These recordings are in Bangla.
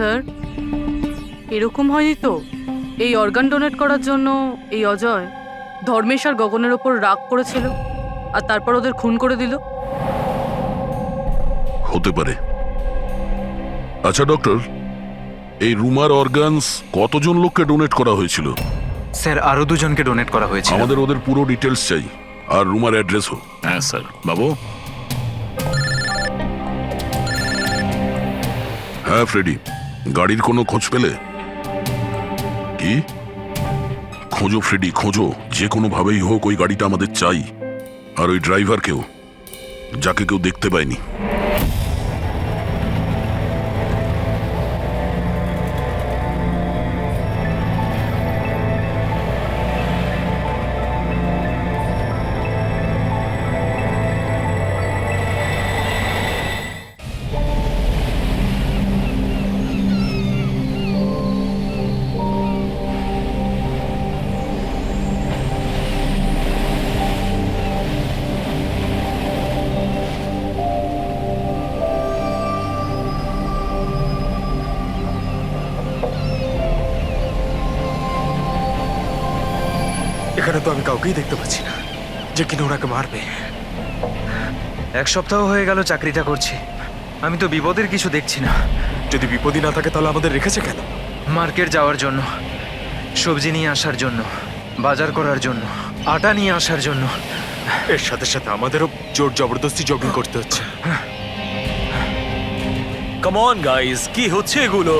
স্যার, এরকম হয়নি তো? এই অর্গান ডোনেট করার জন্য এই অজয় ধর্মেশ আর গগনের ওপর রাগ করেছিল আর তারপর ওদের খুন করে দিল। হতে পারে। আচ্ছা ডক্টর, এই রুমার অর্গানস কতজন লোককে ডোনেট করা হয়েছিল? স্যার আরো দুজনকে ডোনেট করা হয়েছিল। আমাদের ওদের পুরো ডিটেলস চাই, আর রুমার অ্যাড্রেসও। হ্যাঁ স্যার। বাবু, হ্যাঁ ফ্রেডি, গাড়ির কোনো খোঁজ পেলে? কি? খোঁজো ফ্রেডি, খোঁজো, যে কোনো ভাবেই হোক ওই গাড়িটা আমাদের চাই, আর ওই ড্রাইভারকেও, যাকে কেউ দেখতে পায়নি। এখানে তো আমি কাউকেই দেখতে পাচ্ছি না যে কিনা ওনাকে মারবে। এক সপ্তাহ হয়ে গেল চাকরিটা করছি, আমি তো বিপদের কিছু দেখছি না। যদি বিপদই না থাকে তাহলে আমাদের রেখেছে কেন? মার্কেট যাওয়ার জন্য, সবজি নিয়ে আসার জন্য, বাজার করার জন্য, আটা নিয়ে আসার জন্য। এর সাথে সাথে আমাদেরও জোর জবরদস্তি জগিং করতে হচ্ছে। কাম অন গাইস, কি হচ্ছে এগুলো?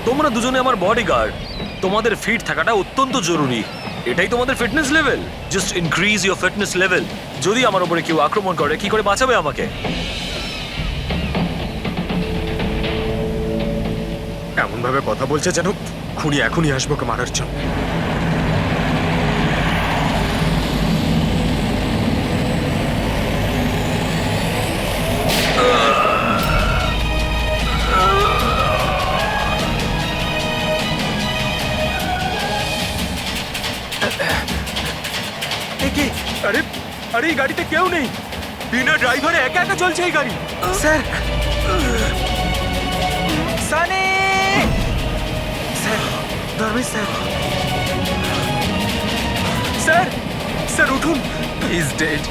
তোমরা দুজনে আমার বডিগার্ড, তোমাদের ফিট থাকাটা অত্যন্ত জরুরি। এটাই তোমাদের fitness level? Just increase your fitness level. যদি আমার উপরে কেউ আক্রমণ করে, কি করে বাঁচাবে আমাকে? এমন ভাবে কথা বলছে যেন খুনি এখনই আসবো ওকে মারার জন্য। কি? আরে আরে এই গাড়িতে কেউ নেই, বিনা ড্রাইভারে একা একা চলছে এই গাড়ি। Sir, Sunny! Sir, Dharmesh sir, sir sir উঠুন। Is dead.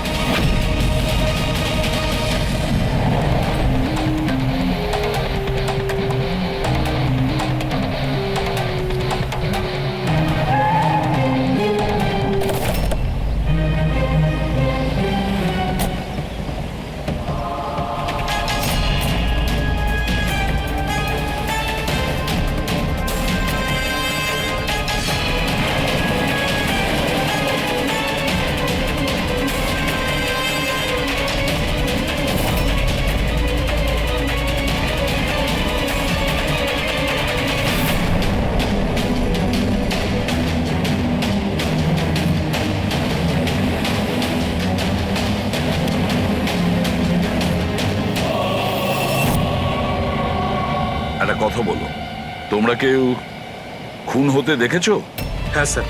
একটা কথা বলো, তোমরা কেউ খুন হতে দেখেছো? হ্যাঁ স্যার,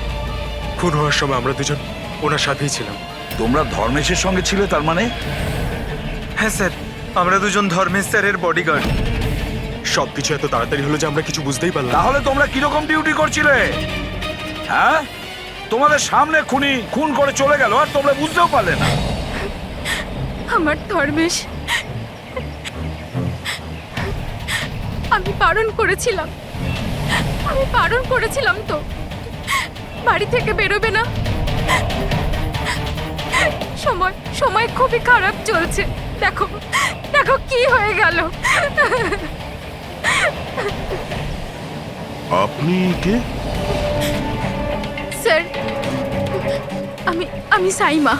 খুন হওয়ার সময় আমরা দুজন ওনার সাথেই ছিলাম। তোমরা ধর্মেশের সঙ্গে ছিলে তার মানে? হ্যাঁ স্যার, আমরা দুজন ধর্মেশ স্যারের বডিগার্ড। সবকিছু এত তাড়াতাড়ি হলো যে আমরা কিছু বুঝতেই পারলাম না। তাহলে তোমরা কিরকম ডিউটি করছিলে? হ্যাঁ, তোমাদের সামনে খুনি খুন করে চলে গেল আর তোমরা বুঝতেও পারলে না। আমার ধর্মেশ, আমি বারণ করেছিলাম, তো বাড়ি থেকে বেরোবে না। সময় খুবই খারাপ চলছে, দেখো দেখো কি হয়ে গেল। আপনি কে? স্যার, আমি সাইমা,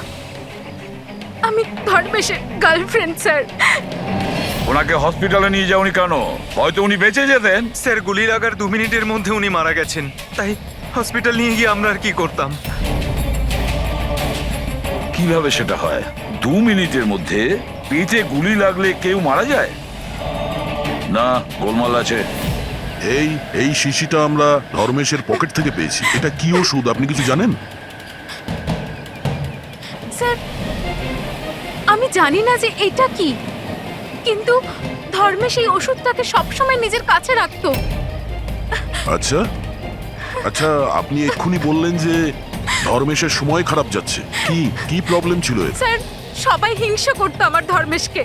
আমি ধর্মেশের গার্লফ্রেন্ড স্যার। ওনাকে হসপিটালে নিয়ে যাওনি কেন? হয়তো উনি বেঁচে যেতেন। স্যার, গুলি লাগার 2 মিনিটের মধ্যে উনি মারা গেছেন, তাই হসপিটাল নিয়ে গিয়ে আমরা আর কি করতাম। কিভাবে সেটা হয়? 2 মিনিটের মধ্যে পেটে গুলি লাগলে কেউ মারা যায় না? গোলমাল আছে। এই শিশিটা আমরা ধর্মেশের পকেট থেকে পেয়েছি। এটা কি ওষুধ আপনি কিছু জানেন? স্যার, আমি জানি না যে এটা কি, কিন্তু ধর্মেশ এই ওষুধটাকে সবসময় নিজের কাছে রাখতো। আচ্ছা আচ্ছা, আপনি এক্ষুনি বললেন যে ধর্মেশের সময় খারাপ যাচ্ছে। কি কি প্রবলেম ছিল এর? স্যার, সবাই হিংসা করতো আমার ধর্মেশকে,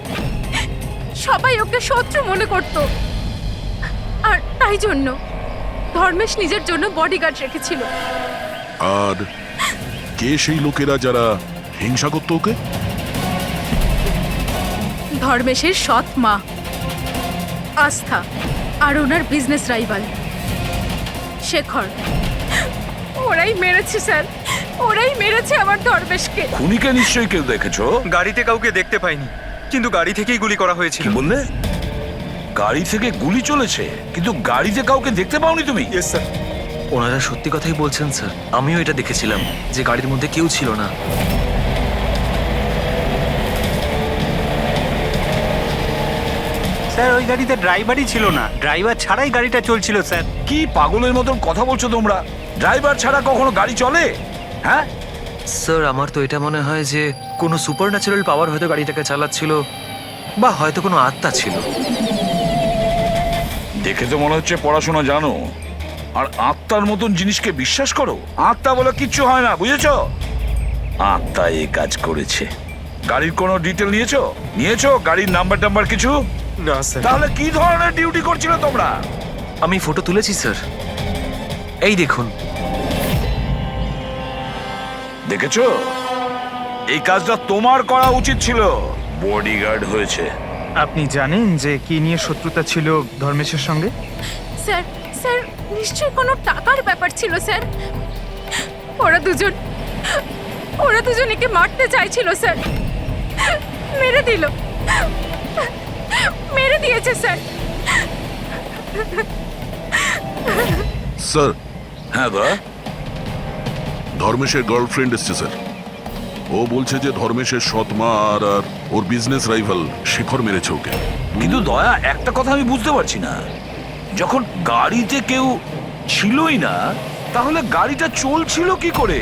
সবাই ওকে শত্রু মনে করতো, আর তাই জন্য ধর্মেশ নিজের জন্য বডিগার্ড রেখেছিল। আর কে সেই লোকেরা যারা হিংসা করতো ওকে? ধর্মেশের সৎ মা আস্থা আর ওনার বিজনেস রাইভাল শেখর। ওরাই মেরেছে স্যার, ওরাই মেরেছে আমার ধর্মেশকে। খুনিকে নিশ্চয়ই কেউ দেখেছো? গাড়িতে কাউকে দেখতে পাইনি, কিন্তু গাড়ি থেকেই গুলি করা কি হয়েছিল। বললে? গাড়ি থেকে গুলি চলেছে, কিন্তু গাড়িতে কাউকে দেখতে পাওনি তুমি? Yes sir. ওনারা সত্যি কথাই বলছেন স্যার, আমিও এটা দেখেছিলাম যে গাড়ির মধ্যে কেউ ছিল না। স্যার ওই গাড়িতে ড্রাইভারই ছিল না, ড্রাইভার ছাড়াই গাড়িটা চলছিল স্যার। কি পাগলের মতন কথা বলছো তোমরা? ড্রাইভার ছাড়া কখনো গাড়ি চলে? হ্যাঁ, স্যার আমার তো এটা মনে হয় যে কোনো সুপার ন্যাচারাল পাওয়ার হয়তো গাড়িটাকে চালাচ্ছিল, বা হয়তো কোনো আত্মা ছিল। দেখে তো মনে হচ্ছে পড়াশোনা জানো, আর আত্মার মতন জিনিসকে বিশ্বাস করো? আত্মা বলে কিচ্ছু হয় না, বুঝেছো? আত্মা এই কাজ করেছে। গাড়ির কোনো ডিটেল নিয়েছো? গাড়ির নাম্বার টাম্বার কিছু? না স্যার। তাহলে কি ধরনের ডিউটি করছিলে তোমরা? আমি ফটো তুলেছি স্যার, এই দেখুন। দেখেছো, এই কাজটা তোমার করা উচিত ছিল। বডিগার্ড হয়েছে। আপনি জানেন যে কি নিয়ে শত্রুতা ছিল ধর্মেশের সঙ্গে? স্যার, স্যার নিশ্চয়ই কোনো টাকার ব্যাপার ছিল স্যার। ওরা দুজন একে মারতে চাইছিল স্যার, মেরে দিয়েছে স্যার। স্যার, হ্যাঁ দা, ধর্মেশের গার্লফ্রেন্ড এসছে স্যার। ও বলছে যে ধর্মেশের সৎ মা আর ওর বিজনেস রাইভাল শেখর মেরেছে ওকে। কিন্তু দয়া, একটা কথা আমি বুঝতে পারছি না, যখন গাড়িতে কেউ ছিলই না, তাহলে গাড়িটা চলছিল কি করে?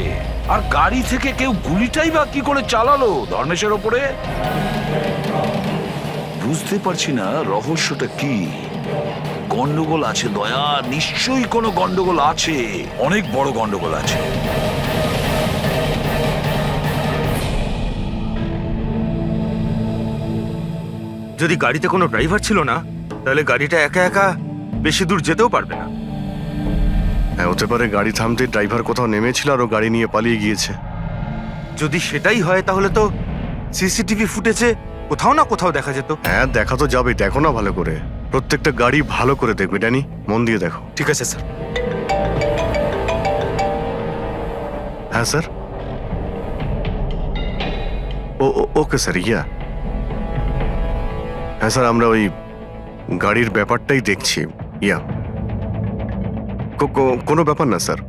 আর গাড়ি থেকে কেউ গুলিটাই বা কি করে চালালো ধর্মেশের ওপরে? বুঝতে পারছি না রহস্যটা কি। গন্ডগোল আছে দয়া, নিশ্চয়ই কোনো গন্ডগোল আছে, অনেক বড় গন্ডগোল আছে। যদি গাড়িতে কোনো ড্রাইভার ছিল না, তাহলে গাড়িটা একা একা বেশি দূর যেতেও পারবে না। হ্যাঁ, হতে পারে গাড়ি থামতে ড্রাইভার কোথাও নেমেছিল আর ও গাড়ি নিয়ে পালিয়ে গিয়েছে। যদি সেটাই হয় তাহলে তো সিসিটিভি ফুটেজে কোথাও না কোথাও দেখা যেত। হ্যাঁ, দেখা তো যাবে, দেখো না ভালো করে। প্রত্যেকটা গাড়ি ভালো করে দেখবে, ড্যানি, মন দিয়ে দেখো। ঠিক আছে স্যার। হ্যাঁ স্যার। ওকে স্যার, হ্যাঁ স্যার, আমরা ওই গাড়ির ব্যাপারটাই দেখছি। কোনো ব্যাপার না স্যার।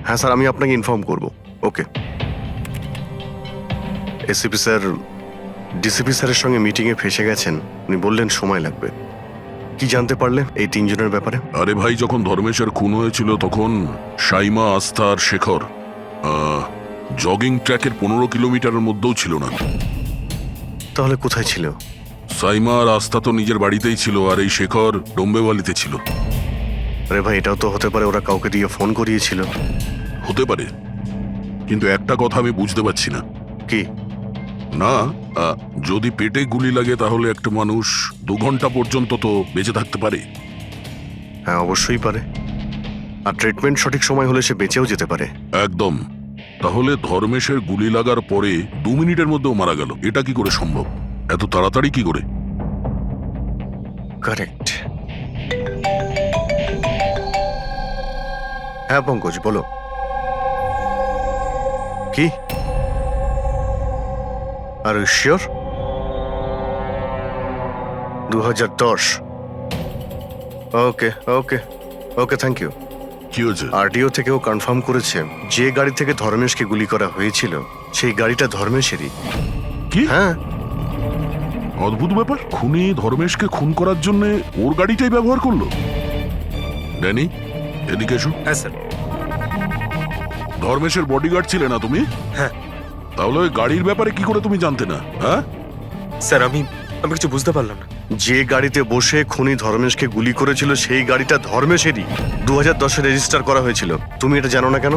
হ্যাঁ স্যার, আমি আপনাকে ইনফর্ম করব। ওকে। এসিপি স্যার ডিসিপি স্যারের সঙ্গে মিটিংয়ে ফেসে গেছেন, উনি বললেন সময় লাগবে। কি জানতে পারলেন এই তিনজনের ব্যাপারে? আরে ভাই, যখন ধর্মেশের খুন হয়েছিল তখন সাইমা, আস্থা আর শেখর জগিং ট্র্যাকের 15 কিলোমিটারের মধ্যেও ছিল না। তাহলে কোথায় ছিল? সাইমা আর আস্থা তো নিজের বাড়িতেই ছিল, আর এই শেখর ডোম্বেওয়ালিতে ছিল। আরে ভাই, এটাও তো হতে পারে ওরা কাউকে দিয়ে ফোন করিয়েছিল। হতে পারে, কিন্তু একটা কথা আমি বুঝতে পারছি না। কি? না, যদি পেটে গুলি লাগে তাহলে একটা মানুষ 2 ঘন্টা পর্যন্ত তো বেঁচে থাকতে পারে। হ্যাঁ, অবশ্যই পারে। আর ট্রিটমেন্ট সঠিক সময় হলে সে বেঁচেও যেতে পারে। একদম। তাহলে ধর্মেশের গুলি লাগার পরে 2 মিনিটের মধ্যেও মারা গেল, এটা কি করে সম্ভব? এত তাড়াতাড়ি কি করে? কারেক্ট। হ্যাঁ পঙ্কজ, বলো। কি? আর sure? 2010। Okay okay okay, thank you. কি হয়েছে? আরটিও থেকেও কনফার্ম করেছে যে গাড়ি থেকে ধর্মেশকে গুলি করা হয়েছিল সেই গাড়িটা ধর্মেশেরই। কি? হ্যাঁ। অদ্ভুত ব্যাপার, খুনি ধর্মেশকে খুন করার জন্য ওর গাড়িটাই ব্যবহার করলো। ড্যানি, এদিকে এসো। হ্যাঁ স্যার। ধর্মেশের বডিগার্ড ছিলে না তুমি? হ্যাঁ। তাহলে ওই গাড়ির ব্যাপারে কি করে তুমি জানতে না? হ্যাঁ স্যার, আমি কিছু বুঝতে পারলাম না। যে গাড়িতে বসে খুনি ধর্মেশকে গুলি করেছিল সেই গাড়িটা ধর্মেশেরই 2010-এ রেজিস্টার করা হয়েছিল। তুমি এটা জানো না কেন?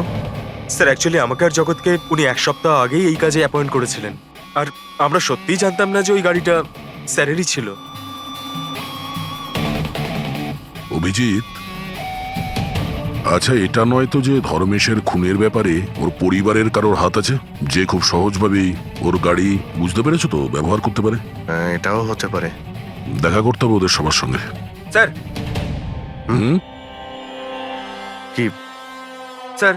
স্যার অ্যাকচুয়ালি আমাকে আর জগৎকে উনি 1 সপ্তাহ আগেই এই কাজে অ্যাপয়েন্ট করেছিলেন, আর আমরা সত্যিই জানতাম না যে ওই গাড়িটা স্যারেরই ছিল। অভিজিৎ, আচ্ছা এটা নয় তো যে ধর্মেশের খুনের ব্যাপারে ওর পরিবারের কারোর হাত আছে, যে খুব সহজভাবেই ওর গাড়ি বুঝতে পেরেছো তো ব্যবহার করতে পারে? হ্যাঁ, এটাও হতে পারে। দেখা করতে হবে ওদের সবার সঙ্গে। স্যার হুম, কি? স্যার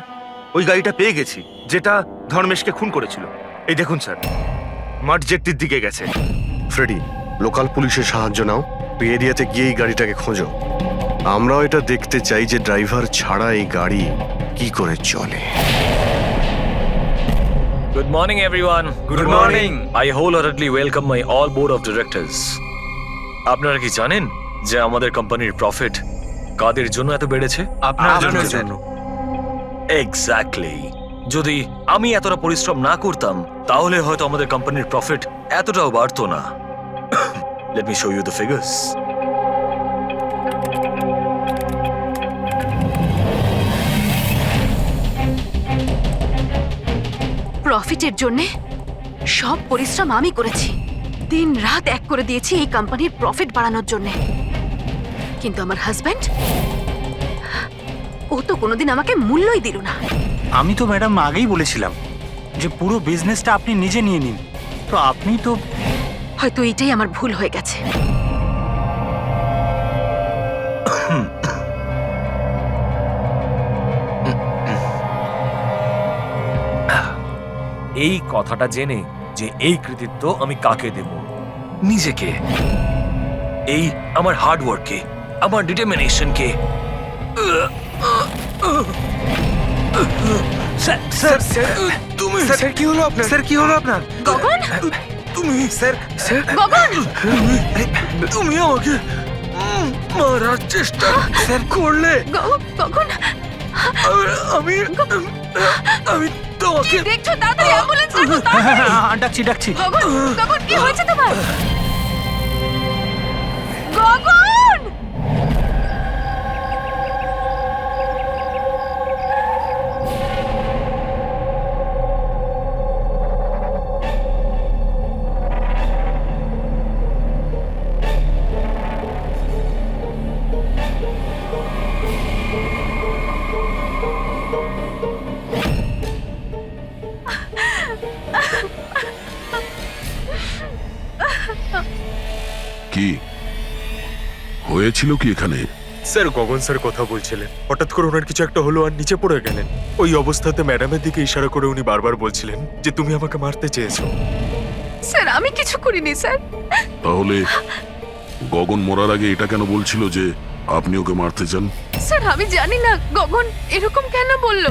ওই গাড়িটা পেয়ে গেছি যেটা ধর্মেশকে খুন করেছিল। এই দেখুন স্যার, মাঠ জেটির দিকে গেছে। ফ্রেডি, লোকাল পুলিশের সাহায্য নাও, ওই এরিয়াতে গিয়ে এই গাড়িটাকে খোঁজো। আমরাও এটা দেখতে চাই যে ড্রাইভার ছাড়া এই গাড়ি কি করে চলে। Good morning, everyone. Good morning. I wholeheartedly welcome my all board of directors. আপনারা কি জানেন যে আমাদের কোম্পানির প্রফিট কাদের জন্য এত বেড়েছে? আপনার জন্য। এক্স্যাক্টলি। যদি আমি এতটা পরিশ্রম না করতাম তাহলে হয়তো আমাদের কোম্পানির প্রফিট এতটাও বাড়তো না। Let me show you the figures. প্রফিটের জন্য সব পরিশ্রম আমি করেছি, দিন রাত এক করে দিয়েছি এই কোম্পানির প্রফিট বাড়ানোর জন্য। কিন্তু আমার হাজব্যান্ড, ও তো কোনোদিন আমাকে মূল্যই দিল না। আমি তো ম্যাডাম আগেই বলেছিলাম যে পুরো বিজনেসটা আপনি নিজে নিয়ে নিন, তো আপনি তো হয়তো এটাই আমার ভুল হয়ে গেছে। এই কথাটা জেনে যে এই কৃতিত্ব আমি কাকে দেব? নিজেকে। এই আমার হার্ড ওয়ার্ককে, আমার ডিটারমিনেশনকে। স্যার তুমি স্যার কি হলো আপনার? স্যার কি হলো আপনার? গগন, তুমি স্যার স্যার গগন, তুমি আমাকে মারার চেষ্টা করলে। গগন, আমি আমি তোমাকে দেখছো? তাড়াতাড়ি অ্যাম্বুলেন্স ডাকো, তাড়াতাড়ি। ডাকছি ডাকছি। গগন, গগন, কি হয়েছে তোমার? গগন! কি হয়েছিল কি এখানে? স্যার গগন স্যার কথা বলছিলেন, হঠাৎ করে ওনার কিছু একটা হলো আর নিচে পড়ে গেলেন। ওই অবস্থাতে ম্যাডামের দিকে ইশারা করে উনি বারবার বলছিলেন যে তুমি আমাকে মারতে চেয়েছো। স্যার আমি কিছু করিনি স্যার। তাহলে গগন মরার আগে এটা কেন বলছিল যে আপনি ওকে মারতে চান? স্যার আমি জানি না গগন এরকম কেন বলল।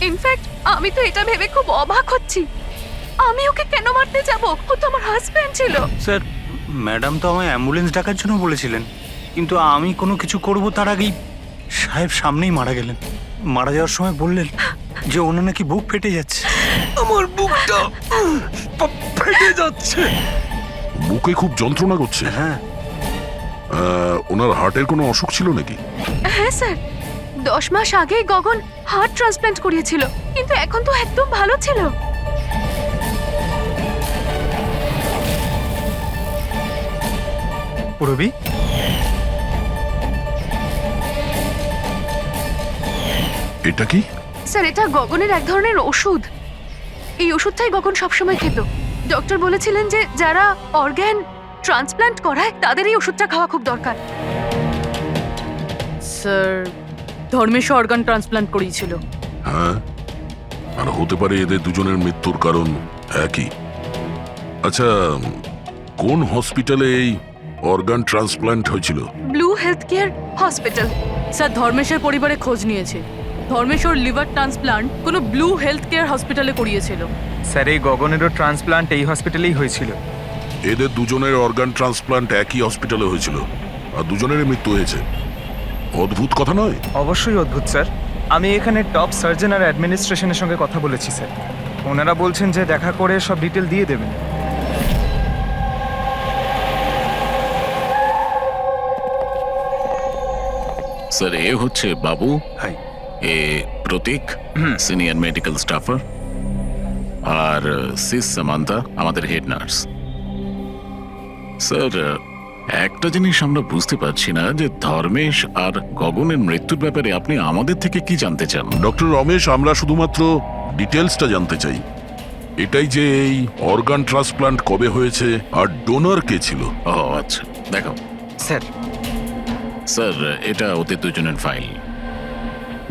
ইনফ্যাক্ট আমি তো এটা ভেবে খুব অবাক হচ্ছি, আমি ওকে কেন মারতে যাব? ও তো আমার হাজবেন্ড ছিল। স্যার ম্যাডাম তো আমায় অ্যাম্বুলেন্স ডাকার জন্য বলেছিলেন, কিন্তু আমি কোনো কিছু করব তার আগেই সাহেব সামনেই মারা গেলেন। মারা যাওয়ার সময় বললেন যে ওনার নাকি বুক ফেটে যাচ্ছে। আমার বুকটা ফেটে যাচ্ছে। বুকে খুব যন্ত্রণা করছে? হ্যাঁ। ওনার হার্টের কোনো অসুখ ছিল নাকি? হ্যাঁ স্যার, 10 মাস আগেই গগন হার্ট ট্রান্সপ্ল্যান্ট করিয়েছিল, কিন্তু এখন তো একদম ভালো ছিল। পুরবি, এটা কি? স্যার এটা গগনের এক ধরনের ওষুধ। এই ওষুধটাই গগন সবসময় খেত। ডক্টর বলেছিলেন যে যারা অর্গ্যান ট্রান্সপ্ল্যান্ট করায় তাদের এই ওষুধটা খাওয়া খুব দরকার। স্যার ধর্মেশ অর্গান ট্রান্সপ্ল্যান্ট করিয়েছিল। হ্যাঁ, আর হতে পারে এদের দুজনের মৃত্যুর কারণ একই। আচ্ছা, কোন হসপিটালে এই অর্গান ট্রান্সপ্ল্যান্ট হয়েছিল? Blue health care hospital. Sir ধর্মেশের পরিবারে খোঁজ নিয়েছে, ধর্মেশ ওর লিভার ট্রান্সপ্ল্যান্ট কোনো ব্লু হেলথ কেয়ার হসপিটালে করিয়েছিল। স্যার এই গগনেরও ট্রান্সপ্লান্ট এই হসপিটালেই হয়েছিল। এদের দুজনের অর্গান ট্রান্সপ্ল্যান্ট একই হসপিটালে হয়েছিল, আর দুজনেরই মৃত্যু হয়েছে। অদ্ভুত কথা নয়? অবশ্যই অদ্ভুত স্যার। আমি এখানে টপ সার্জন আর অ্যাডমিনিস্ট্রেশনের সঙ্গে কথা বলেছি স্যার। ওনারা বলছেন যে দেখা করে সব ডিটেল দিয়ে দেবেন। স্যার এ হচ্ছে বাবু, হাই। এ প্রতীক, সিনিয়র মেডিকেল স্টাফার, আর সিস সামান্তা আমাদের হেড নার্স। স্যার একটা জিনিস আমরা বুঝতে পারছি না যে ধর্মেশ আর গগনের মৃত্যুর ব্যাপারে আপনি আমাদের থেকে কি জানতে চান? ডক্টর রমেশ, আমরা শুধুমাত্র ডিটেলসটা জানতে চাই। এটাই যে এই অর্গান ট্রান্সপ্লান্ট কবে হয়েছে আর ডোনার কে ছিল। ও আচ্ছা, দেখো স্যার স্যার, এটা ওদের দুজনের ফাইল।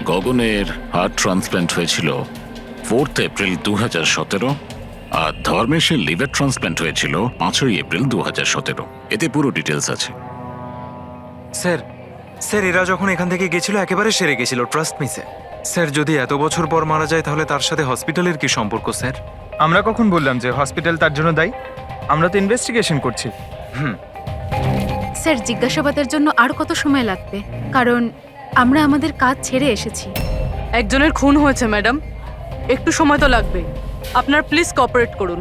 গগনের হার্ট ট্রান্সপ্ল্যান্ট হয়েছিল 4 এপ্রিল 2017, আর ধর্মেশের লিভার ট্রান্সপ্ল্যান্ট হয়েছিল 5 এপ্রিল 2017। এতে পুরো ডিটেলস আছে। স্যার স্যার এরা যখন এখান থেকে গেছিল একেবারে সেরে গেছিল, ট্রাস্ট মি স্যার। স্যার যদি এত বছর পর মারা যায় তাহলে তার সাথে হসপিটালের কি সম্পর্ক স্যার? আমরা কখন বললাম যে হসপিটাল তার জন্য দায়ী? আমরা তো ইনভেস্টিগেশন করছি। স্যার জিজ্ঞাসাবাদের জন্য আর কত সময় লাগবে? কারণ আমরা আমাদের কাজ ছেড়ে এসেছি। একজনের খুন হয়েছে ম্যাডাম, একটু সময় তো লাগবে। আপনার প্লিজ কোঅপারেট করুন।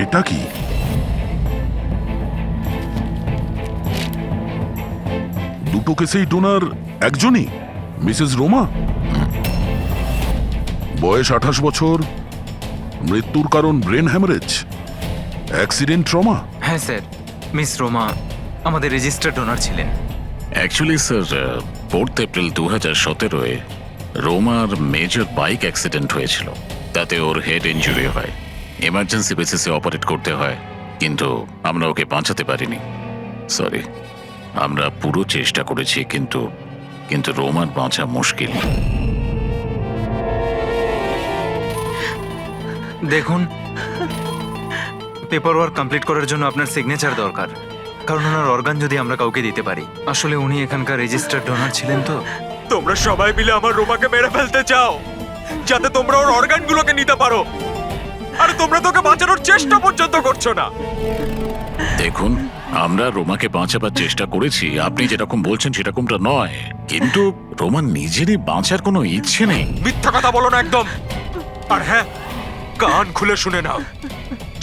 এটা কি? দুটো কেসেই ডোনার একজনই, মিসেস রোমা। বয়স 28 বছর, মৃত্যুর কারণ ব্রেন হ্যামারেজ, অ্যাক্সিডেন্ট ট্রমা। হ্যাঁ স্যার, মিস রোমা আমাদের রেজিস্টার্ড ডোনার ছিলেন। অ্যাকচুয়ালি স্যার 4 এপ্রিল 2017-এ রোমার মেজর বাইক অ্যাক্সিডেন্ট হয়েছিল। তাতে ওর হেড ইনজুরি হয়, এমার্জেন্সি বেসিসে অপারেট করতে হয়, কিন্তু আমরা ওকে বাঁচাতে পারিনি। সরি, আমরা পুরো চেষ্টা করেছি, কিন্তু রোমার বাঁচা মুশকিল। দেখুন, পেপার ওয়ার্ক কমপ্লিট করার জন্য আপনার সিগনেচার দরকার, কারণ ওনার অর্গান যদি আমরা কাউকে দিতে পারি। আসলে উনি এখানকার রেজিস্টার্ড ডোনার ছিলেন তো। তোমরা সবাই মিলে আমার রোমাকে মেরে ফেলতে চাও যাতে তোমরা ওর অর্গানগুলোকে নিতে পারো, আর তোমরা তোকে বাঁচানোর চেষ্টা পর্যন্ত করছো না। দেখুন, আমরা রোমাকে বাঁচাবার চেষ্টা করেছি, আপনি যেরকম বলছেন সেরকমটা নয়, কিন্তু রোমার নিজেরই বাঁচার কোনো ইচ্ছে নেই। মিথ্যা কথা বলো না একদম। আর হ্যাঁ, কান খুলে শুনে নাও,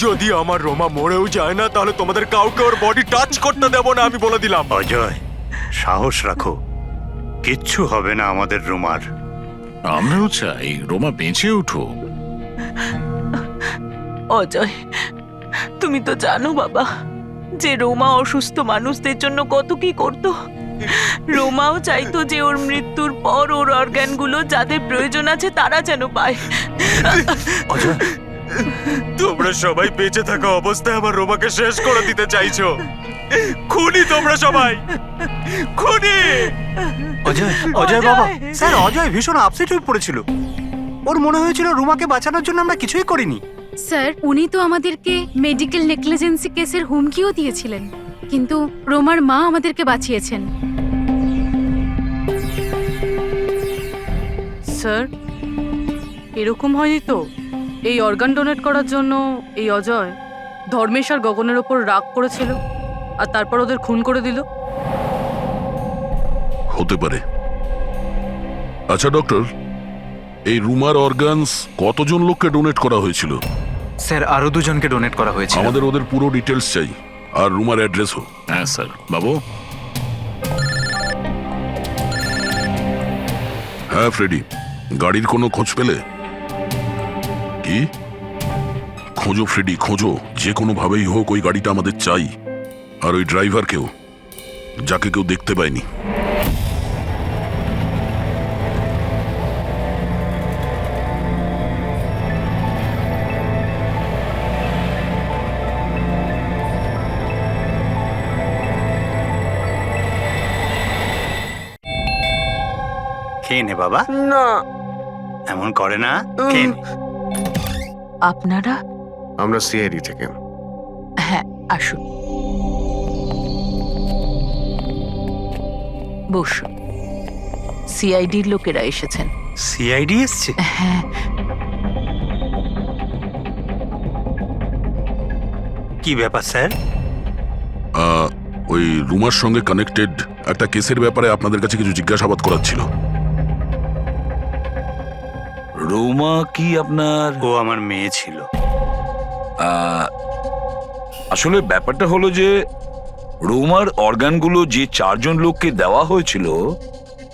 যদি আমার রোমা মরেও যায় না তাহলে তোমাদের কাউকে ওর বডি টাচ করতে দেব না, আমি বলে দিলাম। অজয়, সাহস রাখো, কিচ্ছু হবে না আমাদের রোমার। আমরাও চাই রোমা বেঁচে উঠুক। অজয়, তুমি তো জানো বাবা যে রোমা অসুস্থ মানুষদের জন্য কত কি করতো। রোমাও চাইতো যে ওর মৃত্যুর পর ওর অর্গানগুলো যাদের প্রয়োজন আছে তারা যেন পায়। অজয়, তোমরা সবাই বেঁচে থাকা অবস্থায় আমার রোমাকে শেষ করে দিতে চাইছো। খুনি তোমরা সবাই, খুনি। অজয়, অজয় বাবা, স্যার অজয় ভীষণ আপসেট হয়ে পড়েছিল। ওর মনে হয়েছিল রুমাকে বাঁচানোর জন্য আমরা কিছুই করিনি। স্যার উনি তো আমাদেরকে মেডিকেল নেগলিজেন্সি কেসের হুমকিও দিয়েছিলেন, কিন্তু রোমার মা আমাদেরকে বাঁচিয়েছেন। স্যার এরকম হয়নি তো? এই অর্গান ডোনেট করার জন্য এই অজয় ধর্মেশ আর গগনের ওপর রাগ করেছিল আর তারপর ওদের খুন করে দিল? হতে পারে। আচ্ছা ডক্টর, এই রুমার অর্গানস কতজন লোককে ডোনেট করা হয়েছিল? স্যার আরো দুজনকে ডোনেট করা হয়েছে। আমাদের ওদের পুরো ডিটেলস চাই, আর রুমার অ্যাড্রেসও। হ্যাঁ স্যার। বাবু। হ্যাঁ ফ্রেডি, গাড়ির কোনো খোঁজ পেলে? কি? খোঁজো ফ্রেডি, খোঁজো, যে কোনো ভাবেই হোক ওই গাড়িটা আমাদের চাই, আর ওই ড্রাইভারকেও, যাকে কেউ দেখতে পায়নি। খেয়ে নে বাবা। না, এমন করে না, খেয়ে নে। আপনারা? আমরা সিআইডি থেকে। হ্যাঁ, আসুন, বসুন। সিআইডির লোকেরা এসেছেন। সিআইডি এসছে? হ্যাঁ। কি ব্যাপার স্যার? ওই রুমার সঙ্গে কানেক্টেড একটা কেসের ব্যাপারে আপনাদের কাছে কিছু জিজ্ঞাসাবাদ করার ছিল। রোমা কি আপনার? ও আমার মেয়ে ছিল। আসলে ব্যাপারটা হলো যে রোমার অর্গানগুলো যে 4 জন লোককে দেওয়া হয়েছিল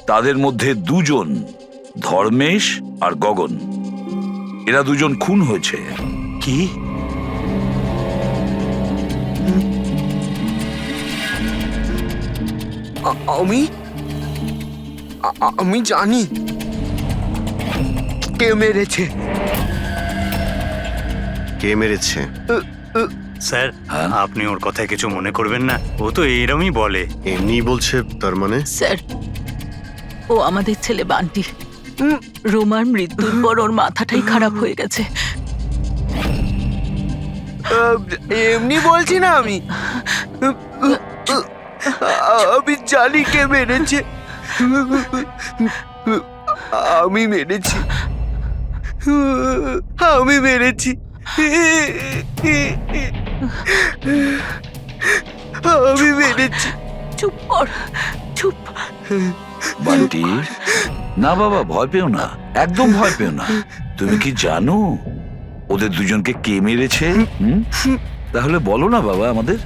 তাদের মধ্যে 2 জন ধর্মেশ আর গগন, এরা 2 জন খুন হয়েছে। কি? আমি জানি কে মেরেছে। কে মেরেছে? স্যার, আপনি ওর কথায় কিছু মনে করবেন না, ও তো এরমই বলে। এমনি বলছে তার মানে? স্যার, ও আমাদের ছেলে বান্টি। রোমার মৃত্যুর পর ওর মাথাটাই খারাপ হয়ে গেছে। এমনি বলছি না আমি। আমি জানি কে মেরেছে। আমি মেরেছি। আমি মেরেছি। আমি মেরেছি। চুপ কর, চুপ। বান্টি, না বাবা, ভয় পেও না, একদম ভয় পেও না। তুমি কি জানো ওদের 2 জনকে কে মেরেছে? তাহলে বলো না বাবা আমাদের।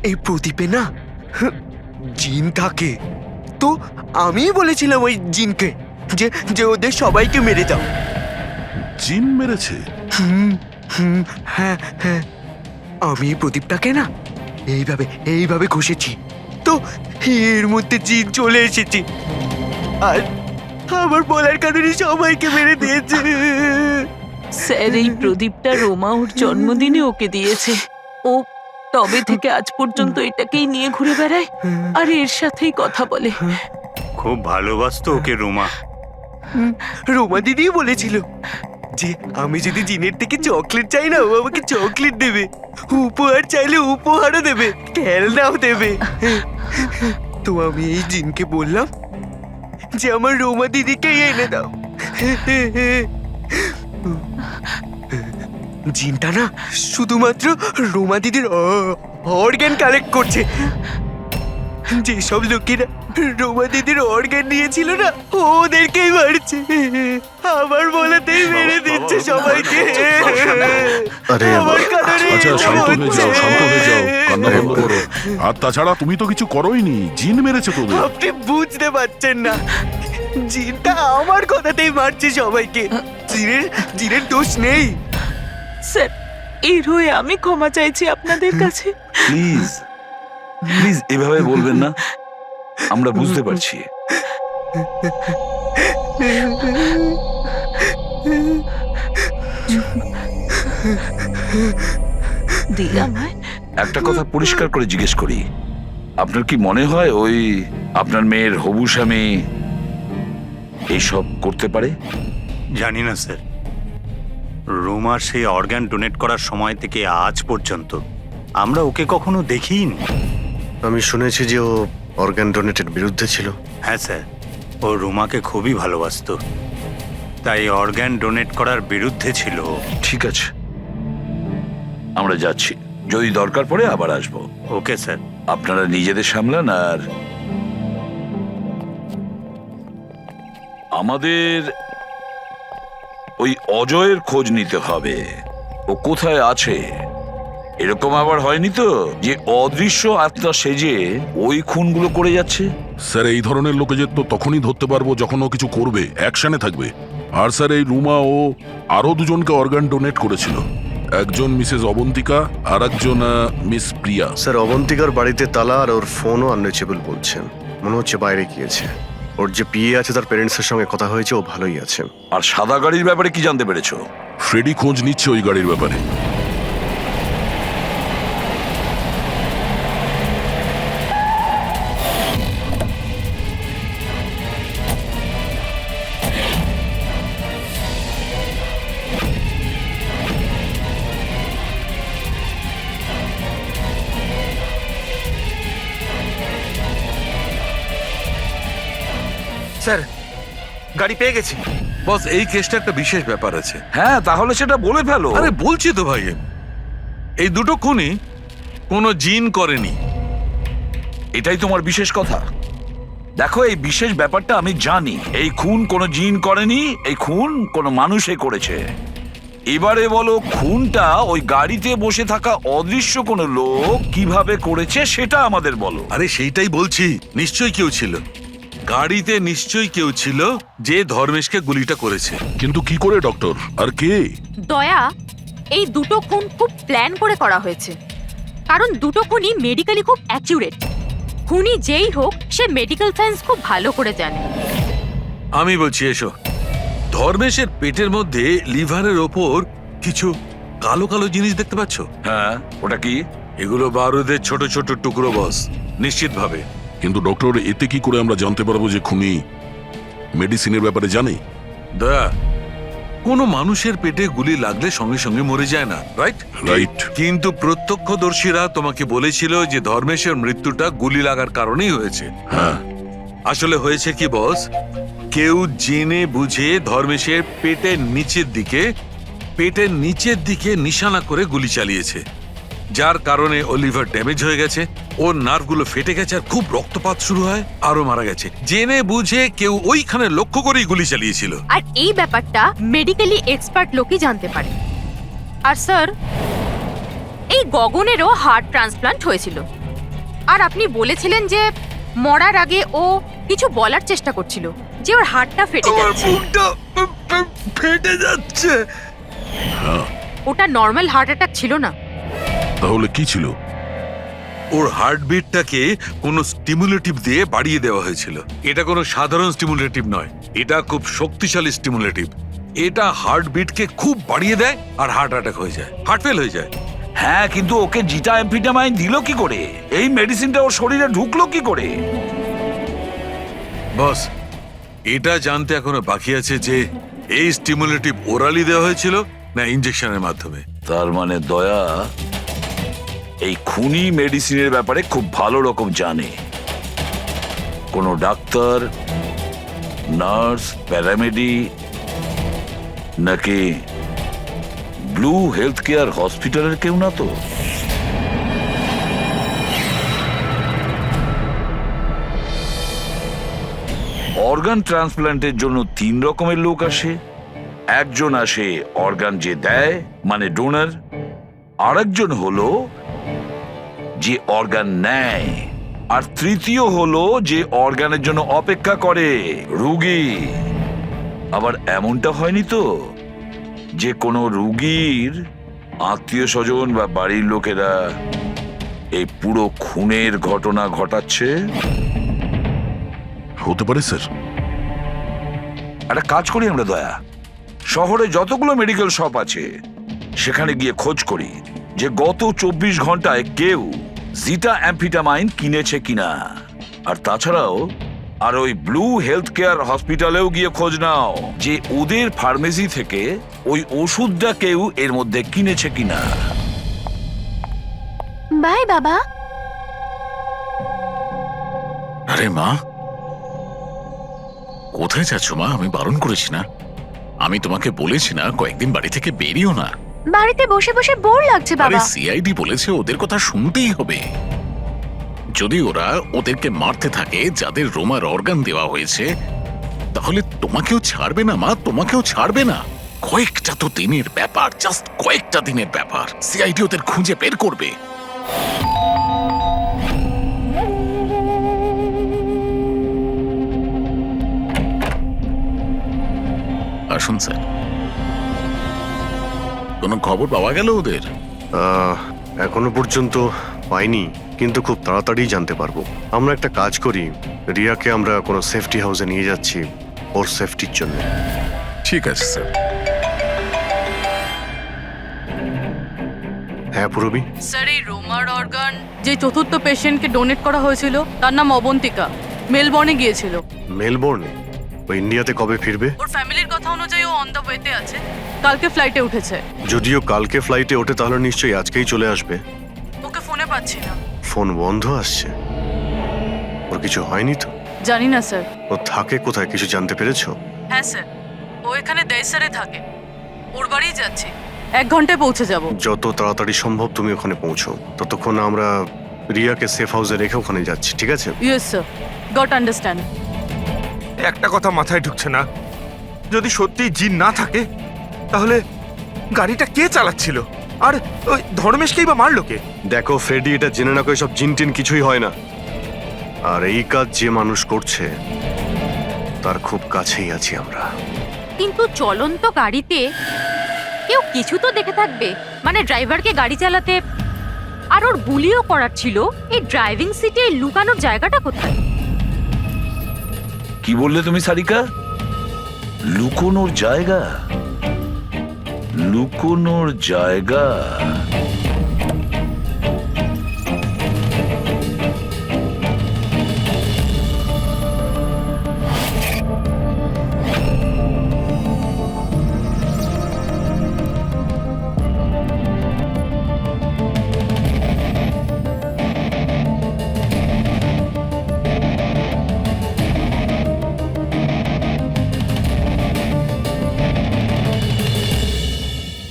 এই প্রদীপে না জিন থাকে, তো আমি বলেছিলাম ওই জিনকে যে ওদের সবাইকে মেরে দাও। জিন মেরেছে? হ্যাঁ হ্যাঁ, আমি এই প্রদীপটাকে না এইভাবে ঘষেছি, তো এর মধ্যে জিন চলে এসেছে আর আমার বলার কারণে সবাইকে মেরে দিয়েছে। স্যার, এই প্রদীপটা রোমা ওর জন্মদিনে ওকে দিয়েছে। ও তবে থেকে আজ পর্যন্ত এটাকেই নিয়ে ঘুরে বেড়ায় আর এর সাথেই কথা বলে। খুব ভালোবাসতো ওকে রোমা। রোমা দিদি বলেছিল যে আমি যদি জিনের থেকে চকলেট চাই না, ও আমাকে চকলেট দেবে, উপহার চাইলে উপহারও দেবে, খেলনাও দেবে। তো আমি এই জিনকে বললাম যে আমার রোমা দিদিকে এনে দাও। জিনটা না শুধুমাত্র রোমা দিদির অর্গান কালেক্ট করছে। যেসব লোকেরা রোমা দিদির অর্গান নিয়েছিল না, ওদেরকেই মারছে। আমার বলেতেই মেরে দিচ্ছে সবাইকে। আরে আমার কারণে আচ্ছা, শান্ত হয়ে যাও, শান্ত হয়ে যাও, কান্না বন্ধ করো। আর তাছাড়া তুমি তো কিছু করোইনি, জিন মেরেছে তোদের। আপনি বুঝতে পারছেন না, জিনটা আমার কথাতেই মারছে সবাইকে। জিনের দোষ নেই। স্যার, এর হয়ে আমি ক্ষমা চাইছি আপনাদের কাছে। প্লিজ প্লিজ এভাবে বলবেন না, আমরা বুঝতে পারছি। দিলাম ভাই, একটা কথা পরিষ্কার করে জিজ্ঞেস করি, আপনার কি মনে হয় ওই আপনার মেয়ের হবু স্বামী এইসব করতে পারে? জানি না স্যার, রোমার সেই অর্গান ডোনেট করার সময় থেকে আজ পর্যন্ত আমরা ওকে কখনো দেখিনি। আমি শুনেছি যে ও অর্গান ডোনেটের বিরুদ্ধে ছিল। হ্যাঁ স্যার, ও রোমাকে খুবই ভালোবাসতো, তাই অর্গান ডোনেট করার বিরুদ্ধে ছিল। ঠিক আছে, আমরা যাচ্ছি, যদি দরকার পড়ে আবার আসবো। Okay sir. আপনারা নিজেদের সামলান। আর আমাদের ওই অজয়ের খোঁজ নিতে হবে, ও কোথায় আছে। এরকম আবার হয়নি তো যে অদৃশ্য আত্মা সেজে ওই খুনগুলো করে যাচ্ছে? স্যার, এই ধরনের লোকেদের তো তখনই ধরতে পারবো যখন ও কিছু করবে, অ্যাকশনে থাকবে। আর স্যার, এই রুমা ও আরো 2 জনকে অর্গান ডোনেট করেছিল, একজন মিসেস অবন্তিকা আর একজন মিস প্রিয়া। স্যার, অবন্তিকার বাড়িতে তালা আর ওর ফোনও আনরিচেবল বলছেন, মনে হচ্ছে বাইরে গিয়েছে। ওর যে পিএ আছে তার প্যারেন্টসের সঙ্গে কথা হয়েছে, ও ভালোই আছে। আর সাদা গাড়ির ব্যাপারে কি জানতে পেরেছো? ফ্রেডি খোঁজ নিচ্ছে ওই গাড়ির ব্যাপারে। স্যার, গাড়ি পেয়ে গেছি। বস, এই কেসটা একটা বিশেষ ব্যাপার আছে। হ্যাঁ, তাহলে সেটা বলে ফেলো। আরে বলছি তো ভাই, এই 2টো খুনই কোনো জিন করেনি। এটাই তোমার বিশেষ কথা? দেখো এই বিশেষ ব্যাপারটা আমি জানি, এই খুন কোনো জিন করেনি, এই খুন কোনো মানুষে করেছে। এবারে বলো খুনটা ওই গাড়িতে বসে থাকা অদৃশ্য কোনো লোক কিভাবে করেছে সেটা আমাদের বলো। আরে সেইটাই বলছি, নিশ্চয়ই কেউ ছিল গাড়িতে, নিশ্চয়ই কেউ ছিল যে ধর্মেশকে গুলিটা করেছে। কিন্তু কি করে ডক্টর, আর কে? দয়া, এই দুটো খুন খুব প্ল্যান করে করা হয়েছে, কারণ দুটো খুনই মেডিকেলি খুব অ্যাকিউরেট। খুনি যেই হোক সে মেডিকেল সায়েন্স খুব ভালো করে জানে। আমি বলছি এসো, ধর্মেশের পেটের মধ্যে লিভারের ওপর কিছু কালো কালো জিনিস দেখতে পাচ্ছ? হ্যাঁ, ওটা কি? এগুলো বারুদের ছোট ছোট টুকরো বস, নিশ্চিতভাবে। কিন্তু ডক্টর, এতে কি করে আমরা জানতে পারবো যে খুনি মেডিসিনের ব্যাপারে জানে? দয়া, কোনো মানুষের পেটে গুলি লাগলে সঙ্গে সঙ্গে মরে যায় না, রাইট? রাইট। কিন্তু প্রত্যক্ষদর্শীরা তোমাকে বলেছিল যে ধর্মেশের মৃত্যুটা গুলি লাগার কারণেই হয়েছে। হ্যাঁ। আসলে হয়েছে কি বস, কেউ জেনে বুঝে ধর্মেশের পেটের নিচের দিকে নিশানা করে গুলি চালিয়েছে, যার কারণে ও লিভার ড্যামেজ হয়ে গেছে, ওর নার্ভগুলো ফেটে গেছে, আর খুব রক্তপাত শুরু হয়, আরো মারা গেছে। জেনে বুঝে কেউ ওইখানে লক্ষ্য করেই গুলি চালিয়েছিল। আর এই ব্যাপারটা মেডিকেলি এক্সপার্ট লোকই জানতে পারে। আর স্যার, এই গগনেরও হার্ট ট্রান্সপ্লান্ট হয়েছিল, আর আপনি বলেছিলেন যে মরার আগে ও কিছু বলার চেষ্টা করছিল, যে ওর হার্টটা ফেটে যাচ্ছে। ফেটে যাচ্ছে। ওটা নর্মাল হার্ট অ্যাটাক ছিল না। তাহলে কি ছিল? ওর হার্টবিটটাকে কোনো স্টিমুলেটিভ দিয়ে বাড়িয়ে দেওয়া হয়েছিল। এটা কোনো সাধারণ স্টিমুলেটিভ নয়, এটা খুব শক্তিশালী স্টিমুলেটিভ। এটা হার্টবিটকে খুব বাড়িয়ে দেয় আর হার্ট অ্যাটাক হয়ে যায়, হার্ট ফেল হয়ে যায়। হ্যাঁ, কিন্তু ওকে জিটা অ্যাম্ফিটামাইন দিল কি করে? এই মেডিসিনটা ওর শরীরে ঢুকলো কি করে? বস, এটা জানতে এখনো বাকি আছে যে এই স্টিমুলেটিভ ওরালি দেওয়া হয়েছিল না ইনজেকশনের মাধ্যমে। তার মানে দয়া এই খুনি মেডিসিনের ব্যাপারে খুব ভালো রকম জানে। কোনো ডাক্তার, নার্স, প্যারামেডি নাকি ব্লু হেলথ কেয়ার হসপিটালের কেউ না তো? অর্গান ট্রান্সপ্ল্যান্টের জন্য 3 রকমের লোক আসে। একজন আসে অর্গান যে দেয়, মানে ডোনার। আরেকজন হলো যে অর্গান নেয়, আর তৃতীয় হলো যে অর্গানের জন্য অপেক্ষা করে, রোগী। আবার এমনটা হয়নি তো যে কোনো রোগীর আত্মীয় স্বজন বা বাড়ির লোকেরা এই পুরো খুনের ঘটনা ঘটাচ্ছে? হতে পারে স্যার। একটা কাজ করি আমরা দয়া, শহরে যতগুলো মেডিকেল শপ আছে সেখানে গিয়ে খোঁজ করি যে গত 24 ঘন্টায় কেউ জিটা অ্যাম্ফিটামাইন কিনেছে কিনা। আর তাছাড়াও আর ওই ব্লু হেলথ কেয়ার হসপিটালেও গিয়ে খোঁজ নাও যে ওদের ফার্মেসি থেকে ওই ওষুধটা কেউ এর মধ্যে কিনেছে কিনা। বাই বাবা। আরে মা, কোথায় যাচ্ছ মা? আমি বারণ করেছি না? আমি তোমাকে বলেছি না কয়েকদিন বাড়ি থেকে বেরিও না? বাড়িতে বসে বসে বোর লাগছে আরে সিআইডি বলেছে ওদের কথা শুনতেই হবে। যদি ওরা ওদেরকে মারতে থাকে যাদের রোমার অর্গান দেওয়া হয়েছে, তাহলে তোমাকেও ছাড়বে না মা, তোমাকেও ছাড়বে না। কয়েকটা তো দিনের ব্যাপার, জাস্ট কয়েকটা দিনের ব্যাপার। সিআইডি ওদের খুঁজে বের করবে। আসুন স্যার। কোনো খবর পাওয়া গেল ওদের? এখনো পর্যন্ত পাইনি, কিন্তু খুব তাড়াতাড়ি জানতে পারবো। আমরা একটা কাজ করি, রিয়াকে আমরা কোনো সেফটি হাউসে নিয়ে যাচ্ছি ওর সেফটির জন্য। ঠিক আছে স্যার। হ্যাঁ পুরবি। স্যার, এই রোমার অর্গান যে চতুর্থ পেশেন্টকে ডোনেট করা হয়েছিল তার নাম অবন্তিকা, মেলবর্নে গিয়েছিল। মেলবোর্নে? ও ইন্ডিয়াতে কবে ফিরবে? ওর ফ্যামিলির কথা অনুযায়ী ও অন দ্য ওয়েতে আছে, কালকে ফ্লাইটে উঠেছে। যদিও কালকে ফ্লাইটে ওঠে তাহলে নিশ্চয়ই আজকেই চলে আসবে। ওকে ফোনে পাচ্ছি না। ফোন বন্ধ আসছে। ওর কিছু হয়নি তো? জানি না স্যার। ও থাকে কোথায় কিছু জানতে পেরেছো? হ্যাঁ স্যার, ও এখানে দেশারে থাকে, ওর বাড়িই যাচ্ছি। 1 ঘন্টায় পৌঁছে যাব। যত তাড়াতাড়ি সম্ভব তুমি ওখানে পৌঁছো, ততক্ষণ আমরা রিয়াকে সেফ হাউসে রেখে ওখানে যাচ্ছি, ঠিক আছে? Yes sir, goat understand. একটা কথা মাথায় ঢুকছে না, যদি সত্যি জিন না থাকে তাহলে গাড়িটা কে চালাচ্ছিল? আর ওই ধর্মেশকেই বা মারলো কে? দেখো ফ্রেডি, এটা জেনে না করে সব জিন টিন কিছুই হয় না। আর এই কাজ যে মানুষ করছে তার খুব কাছেই আছি আমরা। কিন্তু চলন্ত গাড়িতে কেউ কিছু তো দেখে থাকবে, মানে ড্রাইভারকে গাড়ি চালাতে। আর ওর গুলিও করার ছিল, এই ড্রাইভিং সিটে লুকানোর জায়গাটা কোথায়? কি বললে তুমি সারিকা? লুকোনোর জায়গা? লুকোনোর জায়গা?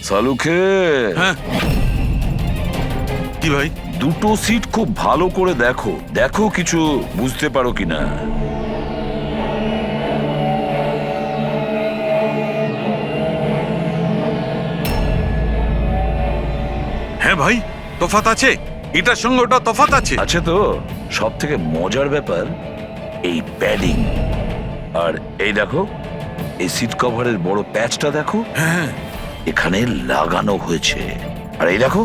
সালুকে, হ্যাঁ কি ভাই? দুটো সিট খুব ভালো করে দেখো, দেখো কিছু বুঝতে পারো কিনা। হ্যাঁ ভাই, তফাৎ আছে, এটার সঙ্গে ওটা তফাৎ আছে। আছে তো। সব থেকে মজার ব্যাপার এই প্যাডিং। আর এই দেখো, এই সিট কভারের বড় প্যাচটা দেখো, হ্যাঁ এখানে লাগানো হয়েছে। আর এই দেখো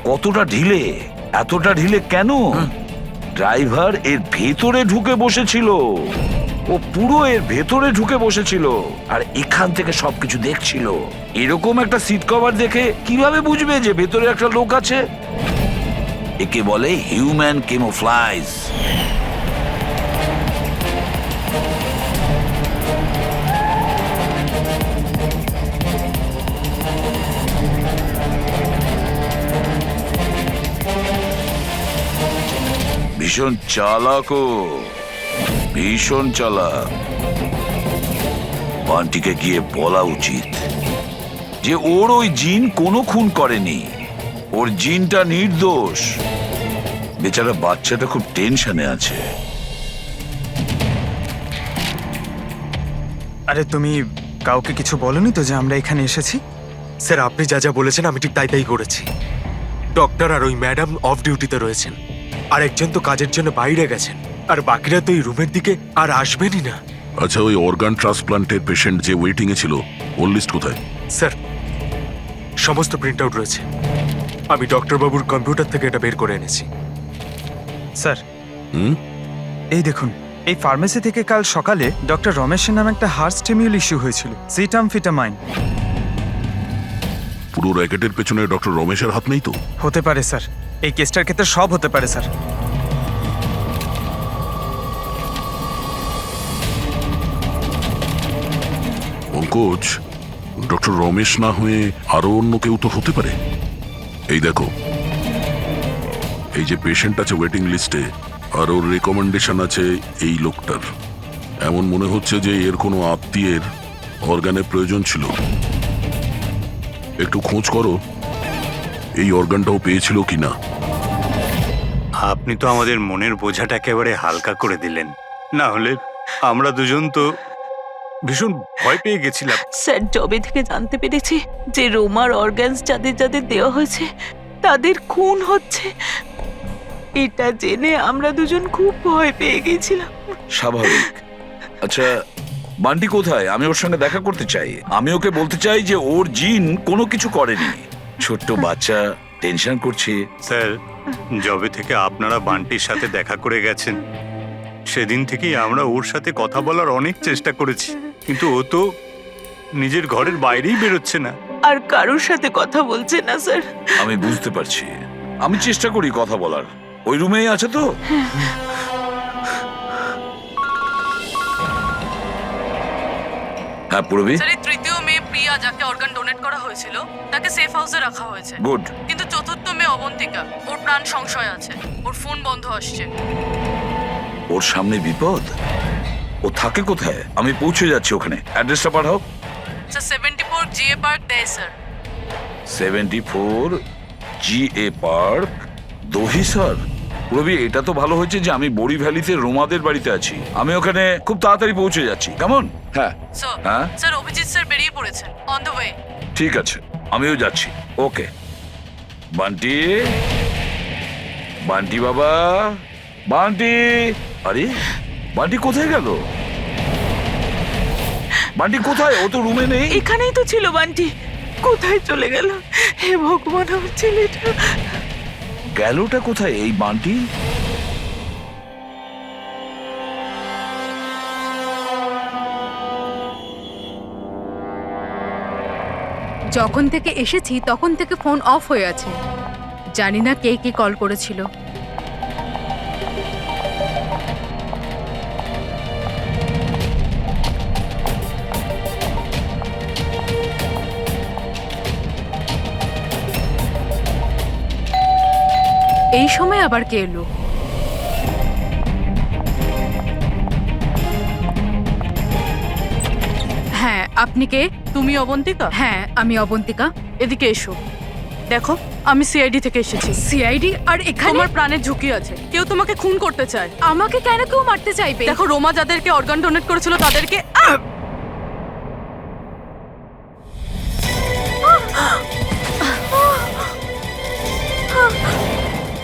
কতটা ঢিলে, এতটা ঢিলে কেন? ড্রাইভার এর ভেতরে ঢুকে বসেছিল, ও পুরো এর ভেতরে ঢুকে বসেছিল আর এখান থেকে সবকিছু দেখছিল। এরকম একটা সিট কভার দেখে কিভাবে বুঝবে যে ভেতরে একটা লোক আছে? একে বলে হিউম্যান কেমোফ্লাইজ। ভীষণ চালাক ও, ভীষণ চালাক। বান্টিকে গিয়ে বলা উচিত যে ওর ওই জিন কোনো খুন করেনি, ওর জিনটা নির্দোষ। বেচারা বাচ্চাটা খুব টেনশনে আছে। আরে তুমি কাউকে কিছু বলনি তো যে আমরা এখানে এসেছি? স্যার, আপনি যা যা বলেছেন আমি ঠিক তাই তাই করেছি। ডক্টর আর ওই ম্যাডাম অফ ডিউটিতে রয়েছেন, আর একজন তো কাজের জন্য বাইরে গেছেন, আর বাকিরা তো এই রুমের দিকে আর আসবেনই না। আচ্ছা, ওই অর্গান ট্রান্সপ্লান্টের পেশেন্ট যে ওয়েটিং এ ছিল, ওর লিস্ট কোথায়? স্যার, সমস্ত প্রিন্ট আউট রয়েছে, আমি ডক্টর বাবুর কম্পিউটার থেকে এটা বের করে এনেছি। স্যার হুম, এই দেখুন, এই ফার্মেসি থেকে কাল সকালে ডক্টর রমেশের নামে একটা হার্ট স্টিমিউল ইস্যু হয়েছিল, সিটামফিটামাইন। পুরো র্যাকেটের পেছনে ডক্টর রমেশের হাত নেই তো? হতে পারে স্যার, এই কেসটার ক্ষেত্রে সব হতে পারে স্যার। পঙ্কজ, ডক্টর রমেশ না হয়ে আরো অন্য কেউ তো হতে পারে। এই দেখো, এই যে পেশেন্ট আছে ওয়েটিং লিস্টে, আর ওর রেকমেন্ডেশন আছে এই লোকটার। এমন মনে হচ্ছে যে এর কোনো আত্মীয়ের অর্গানের প্রয়োজন ছিল। একটু খোঁজ করো এই অর্গানটাও পেয়েছিল কিনা। আপনি তো আমাদের মনের বোঝাটা একেবারে হালকা করে দিলেন, না হলে আমরা দুজন তো ভীষণ ভয় পেয়ে গেছিলাম। স্যার, জবে থেকে জানতে পেরেছি যে রোমার অর্গানস যাদের যাদের দেওয়া হয়েছে তাদের খুন হচ্ছে, এটা জেনে আমরা দুজন খুব ভয় পেয়ে গেছিলাম। স্বাভাবিক। আচ্ছা, বান্টি কোথায়? আমি ওর সঙ্গে দেখা করতে চাই। আমি ওকে বলতে চাই যে ওর জিন কোনো কিছু করেনি। ছোট্ট বাচ্চা টেনশন করছে। স্যার, জবে থেকে আপনারা বান্টির সাথে দেখা করে গেছেন, সেদিন থেকেই আমরা ওর সাথে কথা বলার অনেক চেষ্টা করেছি, কিন্তু ও তো নিজের ঘরের বাইরেই বেরোচ্ছে না। আর কারোর সাথে কথা বলছে না স্যার। আমি বুঝতে পারছি, আমি চেষ্টা করি কথা বলার। ওই রুমেই আছে তো? হ্যাঁ পুরবি। স্যার, এই তৃতীয় মেয়ে প্রিয়া, যাকে অর্গান ডোনেট করা হয়েছিল, তাকে সেফ হাউসে রাখা হয়েছে। গুড। কিন্তু চতুর্থ মেয়ে অবন্তিকা, ওর প্রাণ সংশয় আছে, ওর ফোন বন্ধ আসছে। ওর সামনে বিপদ। ও থাকে কোথায়? আমি পৌঁছে যাচ্ছি ওখানে। অ্যাড্রেসটা পাঠাও। স্যার, 74 জিএ পার্ক, দেয় sir. 74 GA park, Dahisar. Ravi, এটা তো ভালো হয়েছে যে আমি বড়ি ভ্যালিতে রোমাদের বাড়িতে আছি। আমি ওখানে খুব তাড়াতাড়ি পৌঁছে যাচ্ছি, কেমন? হ্যাঁ হ্যাঁ, স্যার অভিজিৎ স্যার বেরিয়ে পড়েছেন, অন দ্য ওয়ে। ঠিক আছে, আমিও যাচ্ছি। ওকে বান্টি, বান্টি বাবা, বান্টি। আরে বান্টি কোথায় গেল? বান্টি কোথায়? ও তো রুমে নেই। এখানেই তো ছিল বান্টি, কোথায় চলে গেল? হে ভগবান, আমার ছেলেটা গেলটা কোথায় এই বান্টি? যখন থেকে এসেছি তখন থেকে ফোন অফ হয়ে আছে। জানি না কে কে কল করেছিল। এই সময় আবার কে এলো? হ্যাঁ, আপনি কে? তুমি অবন্তিকা? হ্যাঁ, আমি অবন্তিকা। এদিকে এসো। দেখো, আমি সিআইডি থেকে এসেছি। সিআইডি? আর এখানে? তোমার প্রাণের ঝুঁকি আছে, কেউ তোমাকে খুন করতে চায়। আমাকে কেন কেউ মারতে চাইবে? দেখো, রোমা যাদেরকে অর্গান ডোনেট করেছিল তাদেরকে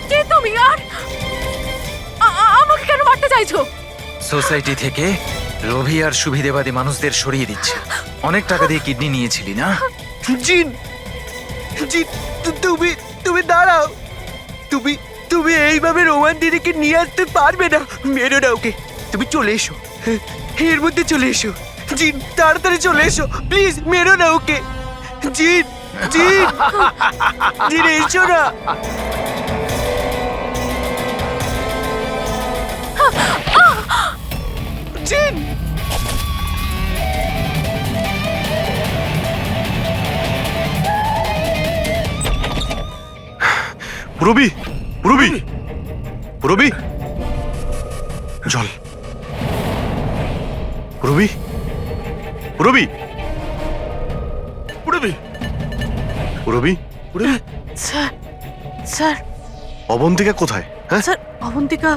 কে তুমি? আর আমাকে কেন মারতে চাইছো? সোসাইটি থেকে লোভী আর সুবিধেবাদী মানুষদের সরিয়ে দিচ্ছে। অনেক টাকা দিয়ে কিডনি নিয়েছিলি না? জিন, জিন, তুমি তুমি দাঁড়াও। তুমি তুমি এইভাবে রোমান দিদিকে নিয়ে আসতে পারবে না। মেরো না ওকে। তুমি চলে এসো, এর মধ্যে চলে এসো। জিন, তাড়াতাড়ি চলে এসো প্লিজ। মেরো না ওকে। জিন, জিন, জিন, এসো না। জিন, রবি, রবি, রবি, জল। রবি, রবি, রবি, রবি, রবি। স্যার, স্যার, অবন্তিকা কোথায়? হ্যাঁ, স্যার অবন্তিকা।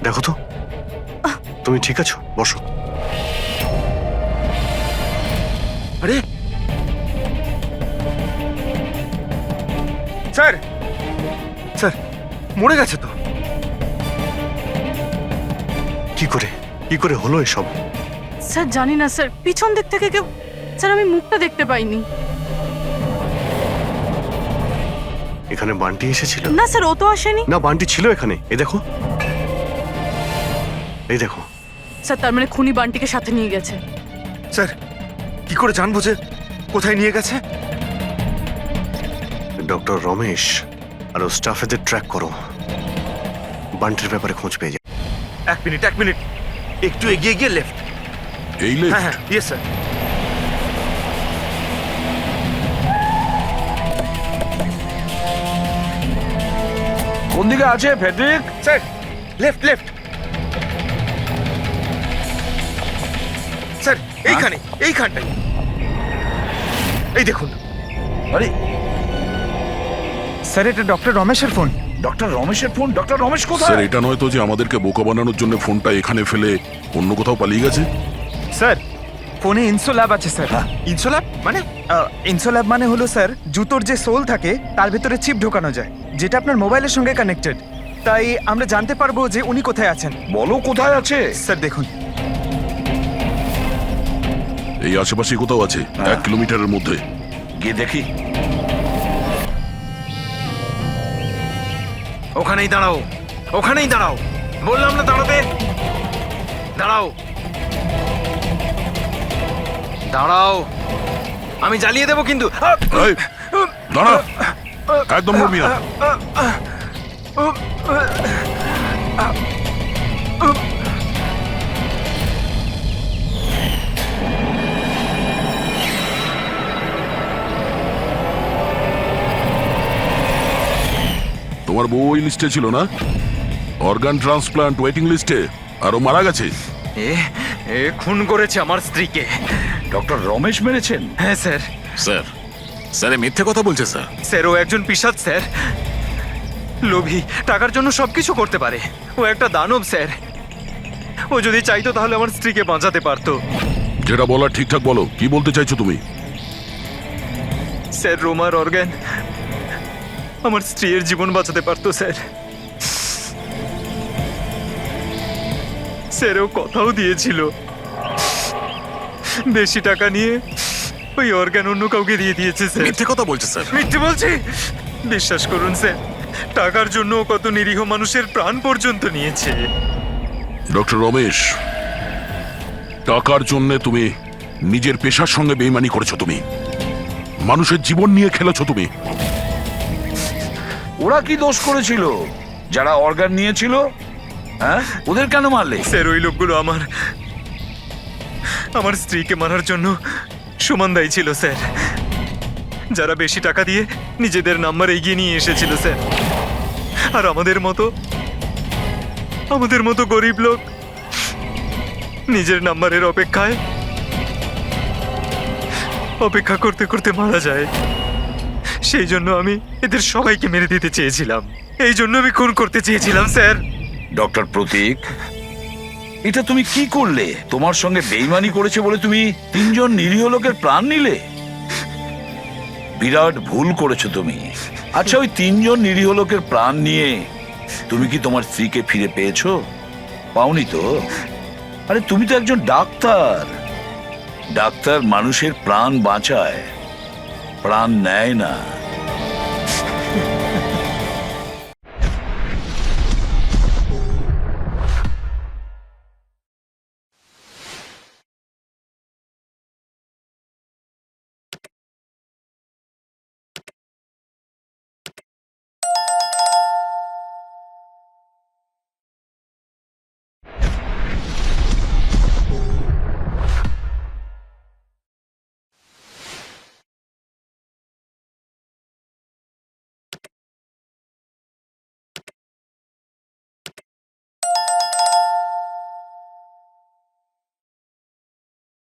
দেখো তো, তুমি ঠিক আছো? বসো। আরে স্যার, স্যার মরে গেছে তো। কি করে, কি করে হলো এসব? স্যার জানি না স্যার, পিছন দিক থেকে কেউ, স্যার আমি মুখটা দেখতে পাইনি। এখানে বান্টি এসেছিল? না স্যার, ও তো আসেনি। না, বান্টি ছিল এখানে। এই দেখো, এই দেখো। স্যার তার মানে খুনি বান্টিকে সাথে নিয়ে গেছে। স্যার কি করে জানবো যে কোথায় নিয়ে গেছে? ডক্টর রমেশ আর ও স্টাফেদের ট্র্যাক করো, বান্টির ব্যাপারে খোঁজ পেয়ে যায়। এক মিনিট, এক মিনিট, একটু এগিয়ে গিয়ে লেফট। এই হ্যাঁ লেফট? হ্যাঁ, ইয়েস স্যার। কোন দিকে আছে Friedrich? Sir left, left. Sir এইখানে, এইখানটাই। এই দেখুন। আরে স্যার, এটা ডক্টর রমেশের ফোন। ডক্টর রমেশের ফোন? ডক্টর রমেশ স্যার, কোথায়? এটা নয় তো যে আমাদেরকে বোকা বানানোর জন্য ফোনটা এখানে ফেলে অন্য কোথাও পালিয়ে গেছে? স্যার, ফোনে ইনসোল্যাব আছে স্যার। ইনসোল্যাব মানে? ইনসোল্যাব মানে হলো স্যার, জুতোর যে সোল থাকে তার ভেতরে চিপ ঢোকানো যায়, যেটা আপনার মোবাইলের সঙ্গে কানেক্টেড। তাই আমরা জানতে পারবো যে উনি কোথায় আছেন। বলো কোথায় আছে? স্যার দেখুন, এই আশেপাশে কোথাও আছে, 1 কিলোমিটারের মধ্যে। গিয়ে দেখি। ওখানেই দাঁড়াও, ওখানেই দাঁড়াও। বললাম না দাঁড়াতে। দাঁড়াও, দাঁড়াও, আমি জ্বালিয়ে দেবো কিন্তু। এই, দাঁড়া, একদম নড়বি না। তোমার বউ ওই লিস্টে ছিল না? অর্গান ট্রান্সপ্লান্ট ওয়েটিং লিস্টে। আরো মারা গেছে। এ খুন করেছে আমার স্ত্রীকে। ডক্টর রমেশ মেরেছেন? হ্যাঁ স্যার। স্যার, স্যার এ মিথ্যে কথা বলছে স্যার। স্যার ও একজন পিশাচ স্যার। লোভী, টাকার জন্য সবকিছু করতে পারে। ও একটা দানব স্যার। ও যদি চাইতো তাহলে আমার স্ত্রীকে বাঁচাতে পারতো। যেটা বলার ঠিকঠাক বলো, কি বলতে চাইছো তুমি? স্যার, রোমার অর্গ্যান আমার স্ত্রীর জীবন বাঁচাতে পারতো স্যার। স্যার, ও কথাও দিয়েছিল বেশি টাকা নিয়ে ওই অর্গ্যান অন্য কাউকে দিয়ে দিয়েছে স্যার। মিথ্যে কথা বলছে স্যার। মিথ্যে বলছি? বিশ্বাস করুন স্যার, টাকার জন্য ও কত নিরীহ মানুষের প্রাণ পর্যন্ত নিয়েছে। ডক্টর রমেশ, টাকার জন্য তুমি নিজের পেশার সঙ্গে বেইমানি করেছো, তুমি মানুষের জীবন নিয়ে খেলেছো তুমি। ওরা কি দোষ করেছিল যারা অর্গান নিয়েছিল? হ্যাঁ, ওদের কেন মারলে? স্যার, ওই লোকগুলো আমার স্ত্রীকে মারার জন্য সমান দায়ী ছিল স্যার। যারা বেশি টাকা দিয়ে নিজেদের নাম্বার এগিয়ে নিয়ে এসেছিল স্যার। আর আমাদের মতো গরিব লোক নিজের নাম্বারের অপেক্ষা করতে করতে মারা যায়। সেই জন্য আমি এদের সবাইকে মেরে দিতে চেয়েছিলাম। এই জন্য আমি খুন করতে চেয়েছিলাম স্যার। ডক্টর প্রতীক, এটা তুমি কি করলে? তোমার সঙ্গে বেইমানি করেছে বলে তুমি 3 জন নিরীহ লোকের প্রাণ নিলে। বিরাট ভুল করেছো তুমি। আচ্ছা, ওই 3 জন নিরীহ লোকের প্রাণ নিয়ে তুমি কি তোমার স্ত্রীকে ফিরে পেয়েছো? পাওনি তো? আরে তুমি তো একজন ডাক্তার। ডাক্তার মানুষের প্রাণ বাঁচায়, প্রাণ নেয় না।